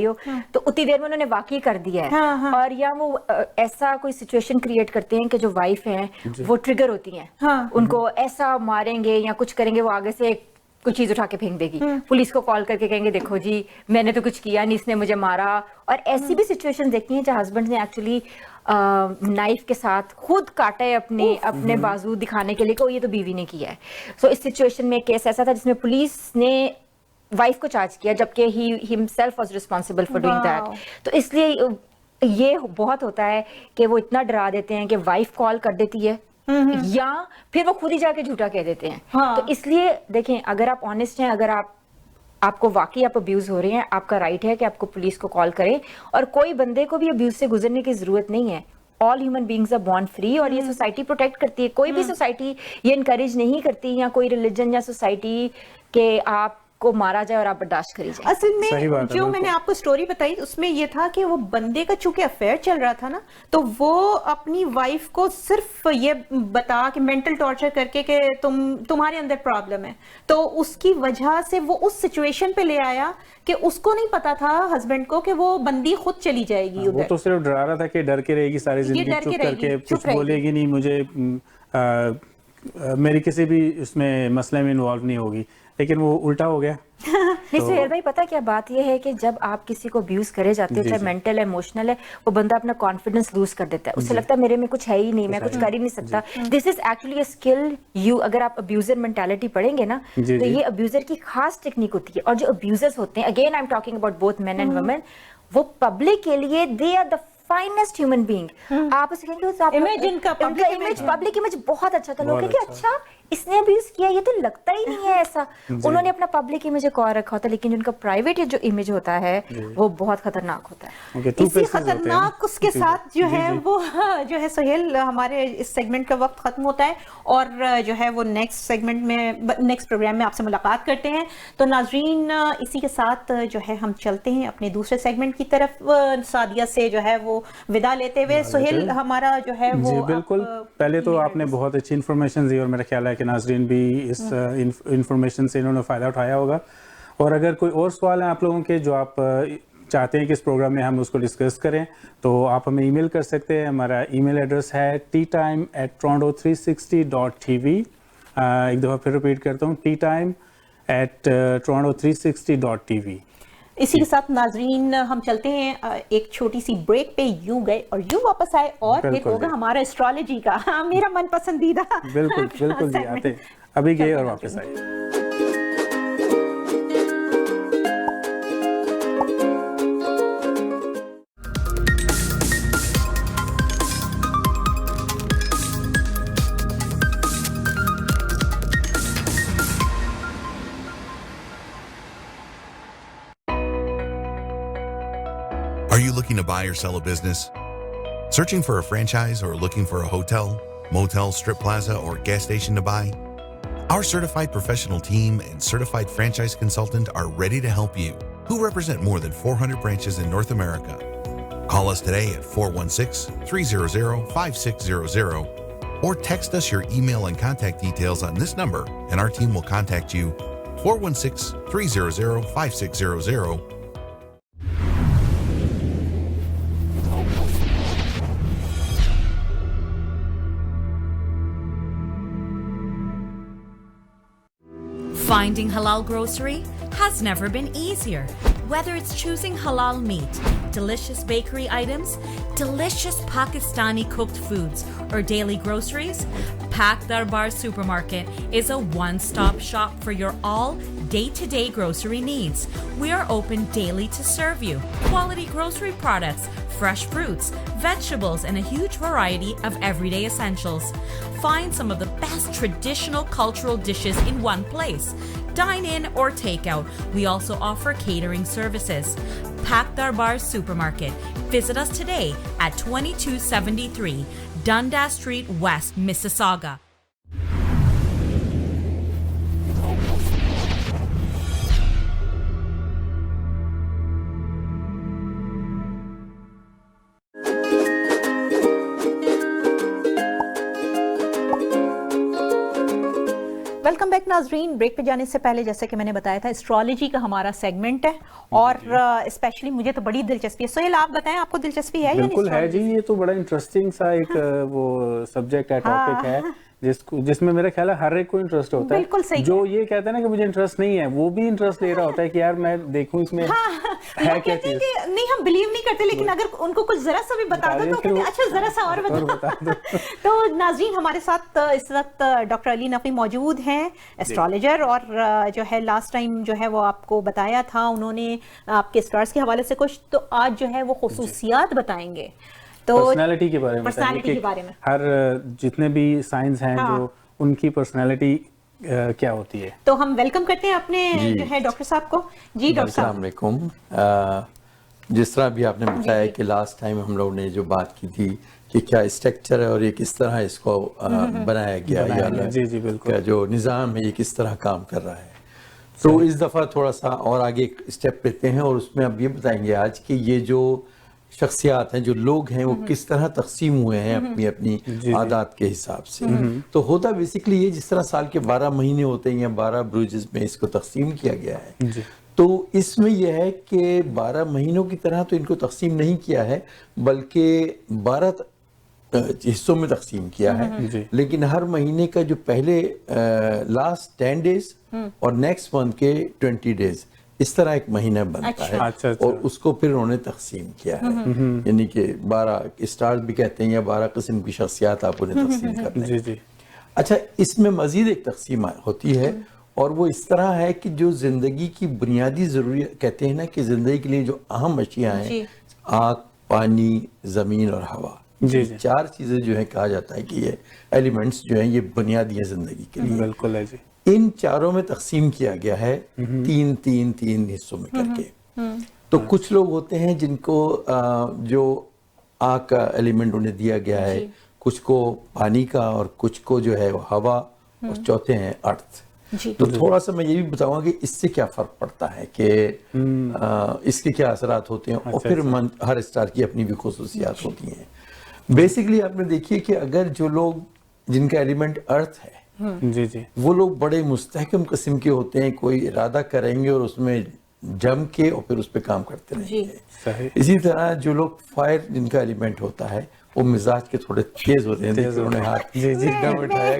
हो. तो उतनी देर में उन्होंने वाकई कर दिया है. और या वो ऐसा कोई सिचुएशन क्रिएट करते हैं कि जो वाइफ है वो ट्रिगर होती हैं. उनको ऐसा मारेंगे या कुछ करेंगे, वो आगे से कुछ चीज उठा के फेंक देगी. पुलिस को कॉल करके कहेंगे देखो जी मैंने तो कुछ किया नहीं, इसने मुझे मारा. और ऐसी भी सिचुएशन देखी है जहाँ हस्बैंड ने एक्चुअली नाइफ के साथ खुद काटा है अपने बाजू दिखाने के लिए कि ये तो बीवी ने किया है. सो इस सिचुएशन में केस ऐसा था जिसमें पुलिस ने वाइफ को चार्ज किया जबकि he himself was responsible for doing that. तो इसलिए ये बहुत होता है कि वो इतना डरा देते हैं कि वाइफ कॉल कर देती है या फिर वो खुद ही जाके झूठा कह देते हैं. तो इसलिए देखें, अगर आप ऑनेस्ट हैं, अगर आपको वाकई आप अब्यूज हो रहे हैं, आपका राइट है कि आपको पुलिस को कॉल करें. और कोई बंदे को भी अब्यूज से गुजरने की जरूरत नहीं है. All human beings are born free. और ये सोसाइटी प्रोटेक्ट करती है. कोई भी सोसाइटी ये इनकरेज नहीं करती, या कोई रिलीजन या सोसाइटी के आप को मारा जाए और आप बर्दाश्त करी जाए. असल में जो मैंने आपको स्टोरी बताई उसमें ये था कि वो बंदे का चूंकि अफेयर चल रहा था ना, तो वो अपनी वाइफ को सिर्फ ये बता कि मेंटल टॉर्चर करके कि तुम्हारे अंदर प्रॉब्लम है, तो उसकी वजह से वो उस सिचुएशन पे ले आया कि उसको नहीं पता था हस्बैंड को कि वो बंदी खुद चली जाएगी उधर. वो तो सिर्फ डरा रहा था कि डर के रहेगी सारी जिंदगी, चुप करके कुछ बोलेगी नहीं, मुझे मेरी किसी भी उसमें मसले में इन्वॉल्व नहीं होगी. लेकिन वो उल्टा हो गया. नहीं सुहेल भाई, पता क्या बात ये है कि जब आप किसी को अब्यूज करे जाते हैं, चाहे मेंटल है, इमोशनल है, वो बंदा अपना कॉन्फिडेंस लूज कर देता है. उससे लगता है मेरे में कुछ है ही नहीं, मैं कुछ कर ही नहीं सकता. This is actually a skill. You अगर आप अब्यूजर मेंटालिटी पढ़ेंगे ना, तो ये अब्यूजर की खास टेक्निक होती है. और जो अब्यूजर्स होते हैं, again I am talking about both men and women, वो पब्लिक के लिए they are the finest human being. आप उसे कहेंगे इमेज पब्लिक इमेज बहुत अच्छा था. लोग कहेंगे अच्छा इसने अब्यूज किया, ये तो लगता ही नहीं है ऐसा. उन्होंने अपना पब्लिक इमेज एक और रखा होता है, लेकिन उनका प्राइवेट जो इमेज होता है वो बहुत खतरनाक होता है. इसी खतरनाक उसके साथ जो है वो जो है सुहेल, हमारे इस सेगमेंट का वक्त खत्म होता है और जो है वो नेक्स्ट सेगमेंट में, नेक्स्ट प्रोग्राम में आपसे मुलाकात करते हैं. तो नाजरीन, इसी के साथ जो है हम चलते हैं अपने दूसरे सेगमेंट की तरफ. सादिया से जो है वो विदा लेते हुए, सुहेल हमारा जो है वो बिल्कुल. पहले तो आपने बहुत अच्छी इन्फॉर्मेशन दी और मेरा ख्याल है कि नाजरीन भी इस इन्फॉर्मेशन से इन्होंने फ़ायदा उठाया होगा. और अगर कोई और सवाल है आप लोगों के जो आप चाहते हैं कि इस प्रोग्राम में हम उसको डिस्कस करें, तो आप हमें ईमेल कर सकते हैं. हमारा ईमेल एड्रेस है teatime@toronto360.tv. एक दफ़ा फिर रिपीट करता हूँ, teatime@toronto360.tv. इसी के साथ नाजरीन हम चलते हैं एक छोटी सी ब्रेक पे. यूं गए और यूं वापस आए और फिर होगा हमारा एस्ट्रोलॉजी का, मेरा मन पसंदीदा. बिल्कुल बिल्कुल जी, आते अभी गए और वापस आए. Are you looking to buy or sell a business? Searching for a franchise or looking for a hotel, motel, strip plaza, or gas station to buy? Our certified professional team and certified franchise consultant are ready to help you, who represent more than 400 branches in North America. Call us today at 416-300-5600 or text us your email and contact details on this number, and our team will contact you. 416-300-5600. Finding halal grocery has never been easier. Whether it's choosing halal meat, delicious bakery items, delicious Pakistani cooked foods, or daily groceries, Pak Darbar Supermarket is a one-stop shop for your all day-to-day grocery needs. We are open daily to serve you quality grocery products, fresh fruits, vegetables, and a huge variety of everyday essentials. Find some of the best traditional cultural dishes in one place. Dine in or take out. We also offer catering services. Pak Darbar Supermarket. Visit us today at 2273 Dundas Street West, Mississauga. Welcome back नाजरीन। Break पे जाने से पहले जैसे कि मैंने बताया था एस्ट्रोलॉजी का हमारा सेगमेंट है और स्पेशली मुझे तो बड़ी दिलचस्पी है। सोहेल आप बताएं, आपको दिलचस्पी है? बिल्कुल है जी, ये तो बड़ा इंटरेस्टिंग सा एक वो सब्जेक्ट है, टॉपिक है जिसमें मेरा ख्याल है हर एक को इंटरेस्ट होता है। बिल्कुल सही। जो ये कहता है ना कि मुझे इंटरेस्ट नहीं है, वो भी इंटरेस्ट ले रहा होता है कि यार मैं देखूं इसमें है क्या चीज। नहीं हम बिलीव नहीं करते, लेकिन अगर उनको कुछ जरा सा भी बता दो तो कहते अच्छा जरा सा और बता दो। तो नाज़रीन हमारे साथ इस वक्त डॉक्टर अली नकवी मौजूद हैं, एस्ट्रोलॉजर, और जो है लास्ट टाइम जो है वो आपको बताया था उन्होंने आपके स्टार्स के हवाले से कुछ, तो आज जो है वो खुसूसियात बताएंगे तो पर्सनालिटी के बारे में हर जितने भी साइंस हैं जो उनकी पर्सनालिटी क्या होती है। तो हम वेलकम करते हैं अपने जो है डॉक्टर साहब को। जी डॉक्टर साहब। अस्सलाम वालेकुम। जिस तरह भी आपने बताया कि लास्ट टाइम हम लोग ने जो बात की थी कि क्या स्ट्रक्चर है और ये किस तरह इसको बनाया गया है, जी जी बिल्कुल, जो निज़ाम है ये किस तरह काम कर रहा है, तो इस दफ़ा थोड़ा सा और आगे एक स्टेप लेते हैं और उसमें अब ये बताएंगे आज कि ये जो शख्सियात हैं, जो लोग हैं, वो किस तरह तकसीम हुए हैं अपनी अपनी आदात के हिसाब से। तो होता बेसिकली ये जिस तरह साल के 12 महीने होते हैं या 12 ब्रूजेस में इसको तकसीम किया गया है, तो इसमें यह है कि 12 महीनों की तरह तो इनको तकसीम नहीं किया है, बल्कि 12 हिस्सों में तकसीम किया है। लेकिन हर महीने का जो पहले लास्ट 10 डेज और नेक्स्ट मंथ के 20 डेज इस तरह एक महीना बनता है। अच्छा। और उसको फिर उन्होंने तकसीम किया है, यानी कि 12 स्टार्स भी कहते हैं या 12 किस्म की शख्सियात आप उन्हें तकसीम करते हैं। जी। अच्छा, इसमें मजीद एक तकसीम होती है और वो इस तरह है कि जो जिंदगी की बुनियादी जरूरियत, कहते हैं ना कि जिंदगी के लिए जो अहम अशिया हैं, आग, पानी, जमीन और हवा, जी। 4 चीजें जो है कहा जाता है कि ये एलिमेंट्स जो हैं ये बुनियादी है जिंदगी के लिए। बिल्कुल है जी। इन चारों में तकसीम किया गया है 3 हिस्सों में करके। तो कुछ लोग होते हैं जिनको जो आग का एलिमेंट उन्हें दिया गया है, कुछ को पानी का और कुछ को जो है वो हवा, और चौथे हैं अर्थ। तो थोड़ा सा मैं ये भी बताऊंगा कि इससे क्या फर्क पड़ता है कि इसके क्या असरात होते हैं, और फिर हर स्टार की अपनी भी खुसूसियात होती हैं। बेसिकली आपने देखिए कि अगर जो लोग जिनका एलिमेंट अर्थ है, जी, वो लोग बड़े मुस्तहकम किस्म के होते हैं, कोई इरादा करेंगे और उसमें जम के और फिर उस पर काम करते रहेंगे। इसी तरह जो लोग फायर जिनका एलिमेंट होता है, वो मिजाज के थोड़े तेज होते हैं। उन्होंने हाथ एकदम उठाया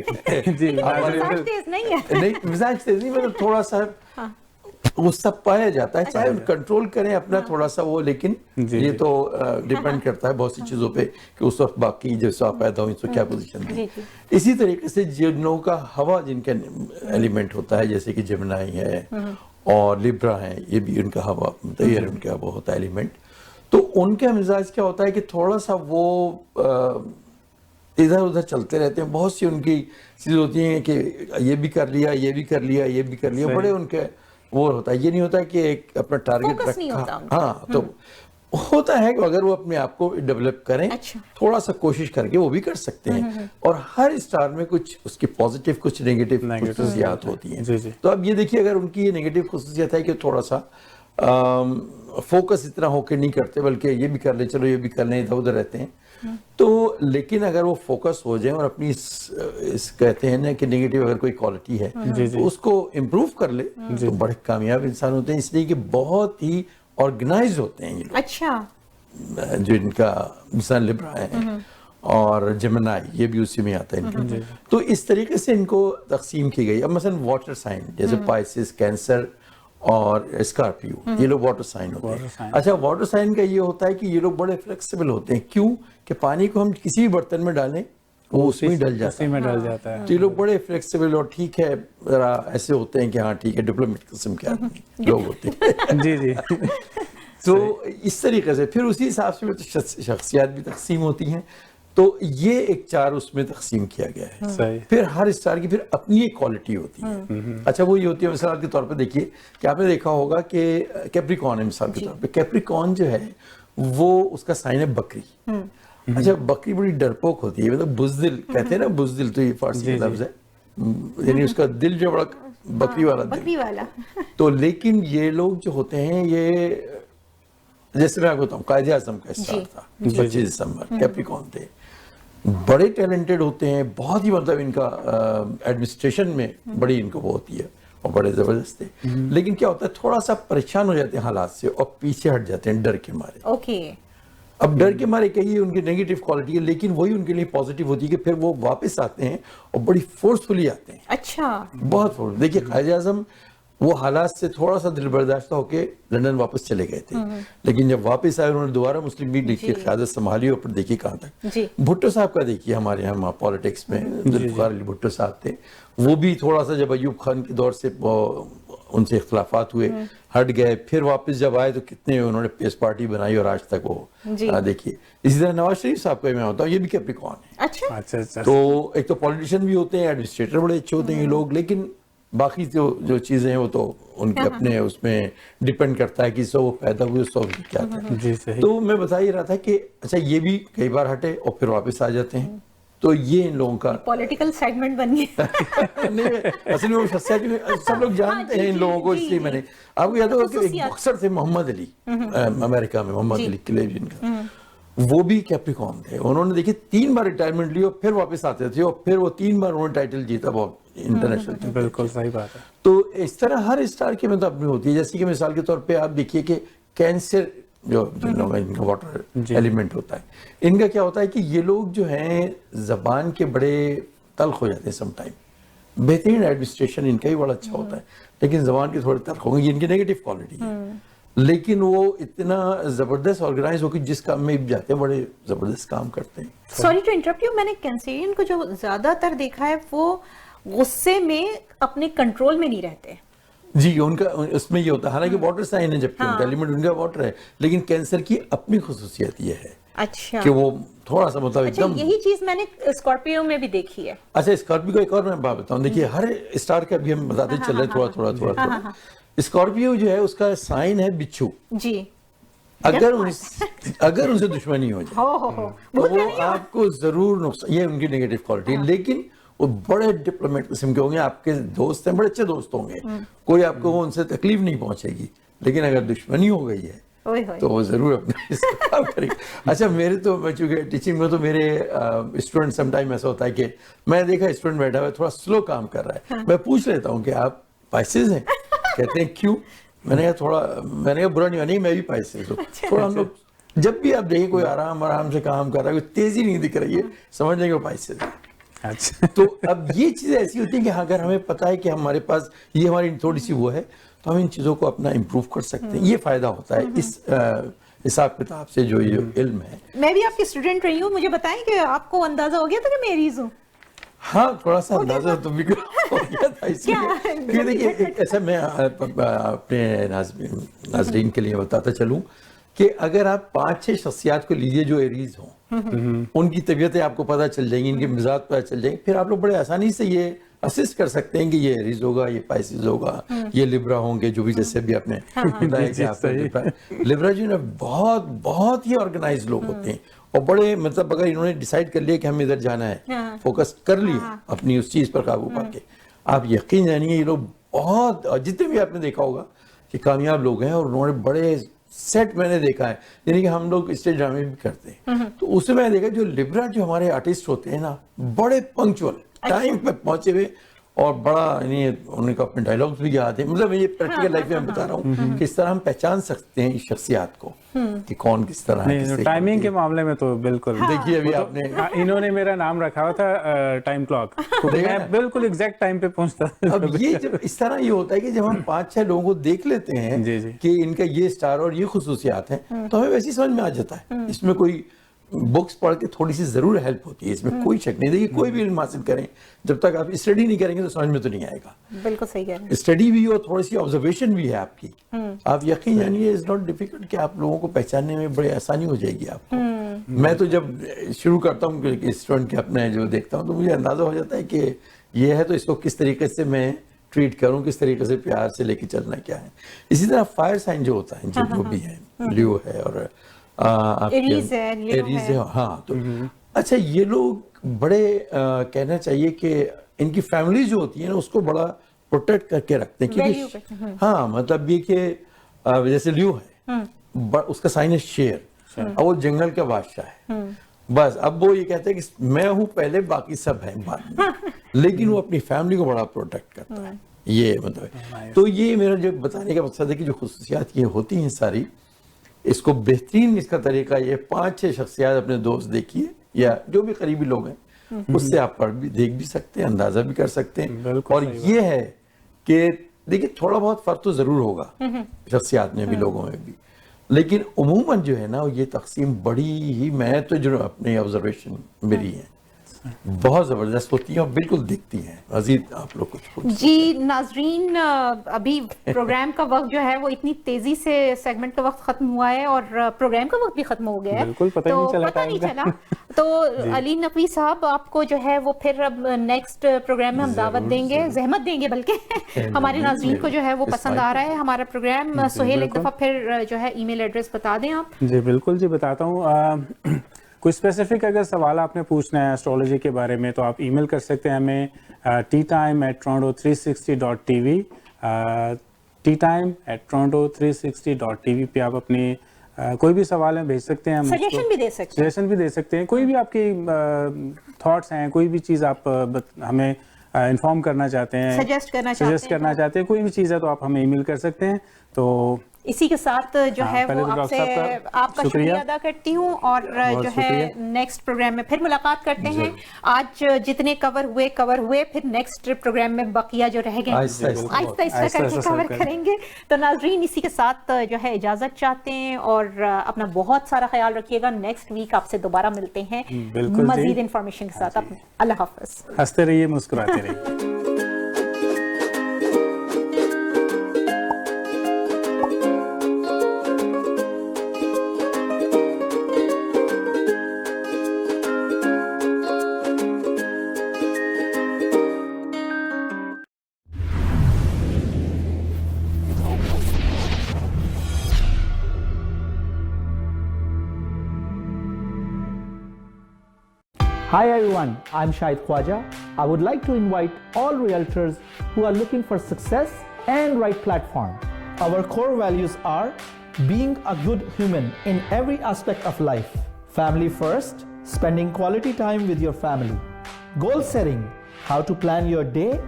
नहीं, मिजाज तेज नहीं, मतलब थोड़ा सा गुस्सा पाया जाता है, चाहे कंट्रोल करें अपना थोड़ा सा वो, लेकिन ये तो डिपेंड करता है बहुत सी चीजों पे कि उस वक्त बाकी जैसे आप पैदा हो तो क्या पोजीशन थी। इसी तरीके से जिन लोगों का हवा जिनका एलिमेंट होता है, जैसे कि जिमनाई है और लिब्रा है, ये भी उनका हवा तैयार उनका वो होता है एलिमेंट। तो उनका मिजाज क्या होता है कि थोड़ा सा वो इधर उधर चलते रहते हैं। बहुत सी उनकी चीज़ें होती हैं कि ये भी कर लिया, ये भी कर लिया, ये भी कर लिया, बड़े उनके वो होता है। ये नहीं होता कि एक अपना टारगेट रखा। हाँ, तो होता है कि अगर वो अपने आप को डेवलप करें, थोड़ा सा कोशिश करके वो भी कर सकते हैं। और हर स्टार में कुछ उसकी पॉजिटिव कुछ नेगेटिव खुसूसियात होती हैं। तो अब ये देखिए, अगर उनकी ये नेगेटिव खुसूसियत है कि थोड़ा सा فوکس اتنا ہو کے نہیں کرتے, بلکہ یہ بھی کر لیں, چلو یہ بھی کر لیں, ادھر ادھر رہتے ہیں. تو لیکن اگر وہ فوکس ہو جائیں اور اپنی اس کہتے ہیں نا کہ نگیٹو اگر کوئی کوالٹی ہے تو اس کو امپروو کر لے تو بڑے کامیاب انسان ہوتے ہیں, اس لیے کہ بہت ہی آرگنائز ہوتے ہیں یہ لوگ. اچھا, جو ان کا مثلا لبرا ہے اور جمنائی, یہ بھی اسی میں آتا ہے ان کا. تو اس طریقے سے ان کو تقسیم کی گئی. اب مثلا واٹر سائن جیسے پائسس, کینسر اور اسکارپیو, یہ لوگ واٹر سائن ہوتے ہیں. اچھا, واٹر سائن کا یہ ہوتا ہے کہ یہ لوگ بڑے فلیکسیبل ہوتے ہیں. کیوں کہ پانی کو ہم کسی بھی برتن میں ڈالیں وہ اس میں ڈل جاتا ہے. تو یہ لوگ بڑے فلیکسیبل اور ٹھیک ہے, ذرا ایسے ہوتے ہیں کہ ہاں ٹھیک ہے, ڈپلومیٹ قسم کے آدمی لوگ ہوتے ہیں. جی جی. تو اس طریقے سے پھر اسی حساب سے شخصیات بھی تقسیم ہوتی ہیں. تو یہ ایک 4 اس میں تقسیم کیا گیا ہے. پھر ہر اسٹار کی پھر اپنی ایک کوالٹی ہوتی ہے. اچھا, وہ یہ ہوتی ہے مثال کے طور پہ دیکھیے کہ آپ نے دیکھا ہوگا کہ کیپریکون ہے مثال کے طور پہ. کیپریکون جو ہے وہ اس کا سائن ہے بکری. اچھا, بکری بڑی ڈرپوک ہوتی ہے, مطلب بزدل کہتے ہیں نا, بزدل تو یہ فارسی کا لفظ ہے, یعنی اس کا دل جو بڑا بکری والا. تو لیکن یہ لوگ جو ہوتے ہیں, یہ جیسے میں آپ کو بتاؤں, قائد اعظم کا اسٹار تھا 25 دسمبر, کیپریکون تھے, بڑے ٹیلنٹڈ ہوتے ہیں, بہت ہی مطلب ان کا ایڈمنسٹریشن میں بڑی ان کو وہ ہوتی ہے اور بڑے زبردست تھے. لیکن کیا ہوتا ہے, تھوڑا سا پریشان ہو جاتے ہیں حالات سے اور پیچھے ہٹ جاتے ہیں ڈر کے مارے. اوکے, اب ڈر کے مارے کہیے ان کی نیگیٹو کوالٹی ہے, لیکن وہی ان کے لیے پازیٹیو ہوتی ہے کہ پھر وہ واپس آتے ہیں اور بڑی فورسفلی آتے ہیں. اچھا, بہت فورس. دیکھیے قائد اعظم وہ حالات سے تھوڑا سا دل برداشتہ ہو کے لندن واپس چلے گئے تھے, لیکن جب واپس آئے انہوں نے دوبارہ مسلم لیگ کی قیادت سنبھالی اور پھر دیکھیے کہاں تک. بھٹو صاحب کا دیکھیے, ہمارے یہاں پالیٹکس میں ذوالفقار علی بھٹو صاحب تھے, وہ بھی تھوڑا سا جب ایوب خان کے دور سے ان سے اختلافات ہوئے, ہٹ گئے, پھر واپس جب آئے تو کتنے انہوں نے پیس پارٹی بنائی اور آج تک وہ دیکھیے. اسی طرح نواز شریف صاحب کا میں ہوتا ہوں, یہ بھی کیپریکون ہے. اچھا, تو ایک تو پولیٹیشین بھی ہوتے ہیں, ایڈمنسٹریٹر بڑے اچھے ہوتے ہیں یہ لوگ, لیکن باقی جو چیزیں ہیں وہ تو ان کے اپنے اس میں ڈیپینڈ کرتا ہے کہ سو وہ پیدا ہوئے سو کیا تھا. تو میں بتا ہی رہا تھا کہ اچھا یہ بھی کئی بار ہٹے اور پھر واپس آ جاتے ہیں. تو یہ ان لوگوں کا پولیٹیکل سیگمنٹ بن گیا. اصل میں وہ شخصیت سب لوگ جانتے ہیں ان لوگوں کو, اس لیے میں نے آپ کو یاد ہوگا کہ ایک باکسر تھے محمد علی, امریکہ میں محمد علی کلیو جن کا, وہ بھی کیپریکون تھے. انہوں نے دیکھیے 3 بار ریٹائرمنٹ لی اور پھر واپس آتے تھے اور پھر وہ 3 بار انہوں نے ٹائٹل جیتا بہت انٹرنیشنل. بالکل صحیح بات ہے. تو اس طرح ہر اسٹار کی مطلب اپنی ہوتی ہے. جیسے کہ مثال کے طور پہ آپ دیکھیے کہ کینسر جو جن لوگوں کا ان کا واٹر ایلیمنٹ ہوتا ہے, ان کا کیا ہوتا ہے کہ یہ لوگ جو ہیں زبان کے بڑے تلخ ہو جاتے ہیں سم ٹائم. بہترین ایڈمنسٹریشن ان کا ہی بڑا اچھا ہوتا ہے, لیکن زبان کے تھوڑے تلخ ہوں گے, یہ ان کی نیگیٹو کوالٹی ہے. لیکن وہ اتنا زبردست آرگنائز ہو کے جس کام میں جاتے ہیں بڑے زبردست کام کرتے ہیں. سوری ٹو انٹرپٹ یو, میں نے کینسرین کو جو زیادہ تر دیکھا ہے وہ غصے میں اپنے کنٹرول میں نہیں رہتے. جی, ان کا اس میں یہ ہوتا ہے, حالانکہ واٹر سائن ہے جبکہ ایلیمنٹ ان کا واٹر ہے, لیکن کینسر کی اپنی خصوصیت یہ ہے اچھا کہ وہ تھوڑا سا مطلب ایک دم. یہی چیز میں نے اسکارپیو میں بھی دیکھی ہے. اچھا, اسکارپیو کا ایک اور میں بات بتاؤں. دیکھیے ہر اسٹار کا بھی ہم بتاتے چل رہے ہیں تھوڑا تھوڑا. اسکارپیو جو ہے اس کا سائن ہے بچھو. جی, اگر ان سے دشمنی ہو جائے تو وہ آپ کو ضرور نقصان, یہ ان کی نیگیٹو کوالٹی ہے. لیکن وہ بڑے ڈپلومیٹ قسم کے ہوں گے, آپ کے دوست ہیں, بڑے اچھے دوست ہوں گے, کوئی آپ کو ان سے تکلیف نہیں پہنچے گی. لیکن اگر دشمنی ہو گئی ہے تو وہ ضرور اپنے کام کرے گا. اچھا, میرے تو چونکہ ٹیچنگ میں تو میرے اسٹوڈنٹ سم ٹائم ایسا ہوتا ہے کہ میں دیکھا اسٹوڈنٹ بیٹھا ہوا ہے تھوڑا سلو کام کر رہا ہے, میں پوچھ لیتا ہوں کہ آپ پائسز ہیں؟ کہتے ہیں کیوں؟ میں نے کہا برا نہیں, میں بھی پائسز ہوں. تھوڑا ہم لوگ جب بھی آپ دیکھیں کوئی آرام سے کام کر رہا ہے, کوئی تیزی نہیں دکھ رہی ہے, سمجھ لیں کہ وہ پائسز ہے. تو اب یہ چیزیں ایسی ہوتی ہیں کہ اگر ہمیں پتا ہے کہ ہمارے پاس یہ ہماری تھوڑی سی وہ ہے تو ہم ان چیزوں کو اپنا امپروو کر سکتے ہیں. یہ فائدہ ہوتا ہے اس حساب کتاب سے جو یہ علم ہے. میں بھی آپ کی اسٹوڈنٹ رہی ہوں, مجھے بتائیں کہ آپ کو اندازہ ہو گیا تھا کہ میں ایریز ہوں؟ ہاں, تھوڑا سا اندازہ تو بھی ہو گیا تھا. اس لیے دیکھیے ایسا میں اپنے ناظرین کے لیے بتاتا چلوں کہ اگر آپ 5-6 شخصیات کو لیجئے جو ایریز ہوں, ان کی طبیعتیں آپ کو پتہ چل جائیں گی, ان کے مزاج پتہ چل جائیں گے, پھر آپ لوگ بڑے آسانی سے یہ اسسٹ کر سکتے ہیں کہ یہ ایریز ہوگا, یہ پائسز ہوگا, یہ لبرا ہوں گے, جو بھی جیسے بھی آپ نے بتایا کہ لبرا جو ہے بہت ہی آرگنائز لوگ ہوتے ہیں اور بڑے مطلب اگر انہوں نے ڈیسائیڈ کر لیا کہ ہمیں ادھر جانا ہے, فوکس کر لیا اپنی اس چیز پر قابو پا کے, آپ یقین جانیے یہ لوگ بہت, جتنے بھی آپ نے دیکھا ہوگا کہ کامیاب لوگ ہیں اور انہوں نے بڑے سیٹ میں نے دیکھا ہے, یعنی کہ ہم لوگ اسٹیج ڈرامے بھی کرتے ہیں تو اس میں نے دیکھا جو لبرل جو ہمارے آرٹسٹ ہوتے ہیں نا بڑے پنکچوئل ٹائم پہ پہنچے ہوئے اور بڑا یعنی ان کو اپنے ڈائلاگس بھی یاد ہیں. مطلب یہ پریکٹیکل لائف میں بتا رہا ہوں کہ اس طرح ہم پہچان سکتے ہیں اس شخصیات کو کہ کون کس طرح ہے. ٹائمنگ کے معاملے میں تو بالکل دیکھیے ابھی آپ نے انہوں نے میرا نام رکھا ہوا تھا ٹائم کلاک, میں بالکل ایگزیکٹ ٹائم پہ پہنچتا. اب یہ جب اس طرح یہ ہوتا ہے کہ جب ہم 5-6 لوگوں کو دیکھ لیتے ہیں کہ ان کا یہ اسٹار اور یہ خصوصیات ہیں تو ہمیں ویسے سمجھ میں آ جاتا ہے. اس میں کوئی بکس پڑھ کے تھوڑی سی ضرور ہیلپ ہوتی ہے, اس میں کوئی شک نہیں. دیکھیے کوئی بھی علم حاصل کریں جب تک آپ اسٹڈی نہیں کریں گے تو سمجھ میں تو نہیں آئے گا. بالکل صحیح کہہ رہے ہیں. اسٹڈی بھی ہو, تھوڑی سی آبزرویشن بھی ہے آپ کی, آپ یقین جانیے از ناٹ ڈیفیکلٹ کہ آپ لوگوں کو پہچاننے میں بڑی آسانی ہو جائے گی آپ کو. میں تو جب شروع کرتا ہوں کہ اسٹوڈنٹ کے اپنے جو دیکھتا ہوں تو مجھے اندازہ ہو جاتا ہے کہ یہ ہے تو اس کو کس طریقے سے میں ٹریٹ کروں, کس طریقے سے پیار سے لے کے چلنا کیا ہے. اسی طرح فائر سائن جو ہوتا ہے جو بھی ہے, لیو ہے اور ایریز ہے, ہاں. تو اچھا یہ لوگ بڑے کہنا چاہیے کہ ان کی فیملی جو ہوتی ہے نا اس کو بڑا پروٹیکٹ کر کے رکھتے ہیں کیونکہ ہاں مطلب یہ کہ جیسے لیو ہے اس کا سائن ہے شیر اور وہ جنگل کا بادشاہ ہے. بس اب وہ یہ کہتے ہیں کہ میں ہوں پہلے باقی سب ہیں بعد میں, لیکن وہ اپنی فیملی کو بڑا پروٹیکٹ کرتا ہے. یہ مطلب تو یہ میرا جو بتانے کا مقصد ہے کہ جو خصوصیات یہ ہوتی ہیں ساری, اس کو بہترین اس کا طریقہ یہ 5-6 شخصیات اپنے دوست دیکھیے یا جو بھی قریبی لوگ ہیں اس سے آپ پڑھ بھی دیکھ بھی سکتے ہیں, اندازہ بھی کر سکتے ہیں. اور یہ ہے کہ دیکھیے تھوڑا بہت فرق تو ضرور ہوگا شخصیات میں بھی لوگوں میں بھی, لیکن عموماً جو ہے نا یہ تقسیم بڑی ہی, میں تو جو اپنی آبزرویشن میری ہے بہت زبردست ہوتی ہیں اور بالکل دکھتی ہیں. مزید آپ لوگ کچھ جی ناظرین, ابھی پروگرام کا وقت جو ہے وہ اتنی تیزی سے سیگمنٹ کا وقت ختم ہوا ہے اور پروگرام کا وقت بھی ختم ہو گیا ہے, بالکل پتہ نہیں چلا. تو علی نقوی صاحب آپ کو جو ہے وہ پھر اب نیکسٹ پروگرام میں ہم دعوت دیں گے, زحمت دیں گے بلکہ ہمارے ناظرین کو جو ہے وہ پسند آ رہا ہے ہمارا پروگرام. سہیل ایک دفعہ پھر جو ہے ای میل ایڈریس بتا دیں آپ. جی بالکل جی بتاتا ہوں. کوئی اسپیسیفک اگر سوال آپ نے پوچھنا ہے ایسٹرولوجی کے بارے میں تو آپ ای میل کر سکتے ہیں ہمیں teatime@toronto360.tv teatime@toronto360.tv پہ آپ اپنی کوئی بھی سوال ہیں بھیج سکتے ہیں, سجیشن بھی دے سکتے ہیں, کوئی بھی آپ کی تھاٹس ہیں, کوئی بھی چیز آپ ہمیں انفارم کرنا چاہتے ہیں, سجیسٹ کرنا چاہتے ہیں, کوئی بھی چیز ہے تو آپ ہمیں ای میل کر سکتے ہیں. تو اسی کے ساتھ جو ہے وہ آپ سے آپ کا شکریہ ادا کرتی ہوں اور جو ہے نیکسٹ پروگرام میں پھر ملاقات کرتے ہیں. آج جتنے کور ہوئے پھر نیکسٹ پروگرام میں بقیہ جو رہ گئے آہستہ کر کے کور کریں گے. تو ناظرین اسی کے ساتھ جو ہے اجازت چاہتے ہیں اور اپنا بہت سارا خیال رکھیے گا. نیکسٹ ویک آپ سے دوبارہ ملتے ہیں مزید انفارمیشن کے ساتھ. اللہ حافظ. ہنستے رہیے, مسکراتے رہیے. Hi everyone, I'm Shahid Khwaja. I would like to invite all realtors who are looking for success and right platform. Our core values are being a good human in every aspect of life. Family first, spending quality time with your family. Goal setting, how to plan your day,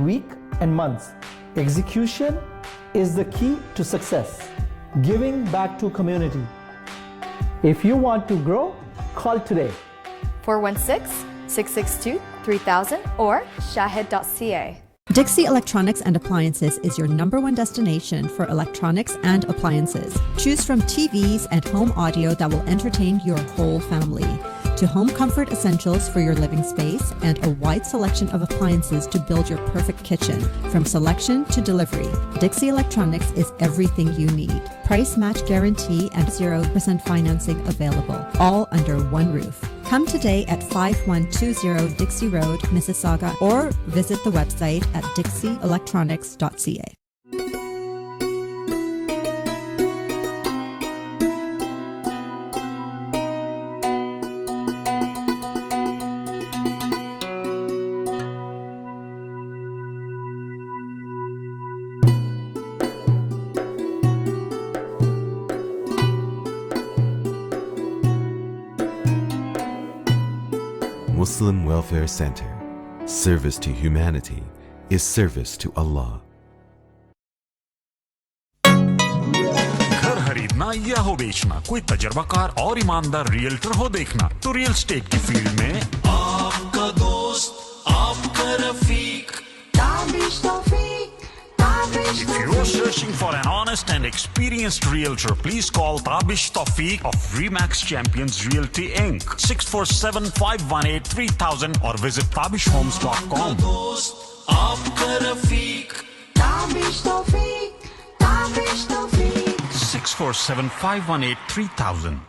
week and months. Execution is the key to success. Giving back to community. If you want to grow, call today. 416-662-3000 or shahid.ca. Dixie Electronics and Appliances is your #1 destination for electronics and appliances. Choose from TVs and home audio that will entertain your whole family, to home comfort essentials for your living space and a wide selection of appliances to build your perfect kitchen. From selection to delivery, Dixie Electronics is everything you need. Price match guarantee and 0% financing available, all under one roof. Come today at 5120 Dixie Road, Mississauga, or visit the website at dixieelectronics.ca. Muslim Welfare Center. Service to humanity is service to Allah. घर खरीदना या हो बेचना, कोई तजर्बाकार और ईमानदार realtor हो देखना, तो रियल एस्टेट की फील्ड में आपका दोस्त, आपका रफीक ताबिश तौफीक। If you're searching for an honest and experienced realtor, please call Tabish Tawfiq of Remax Champions Realty Inc. 647-518-3000 or visit tabishhomes.com. 647-518-3000.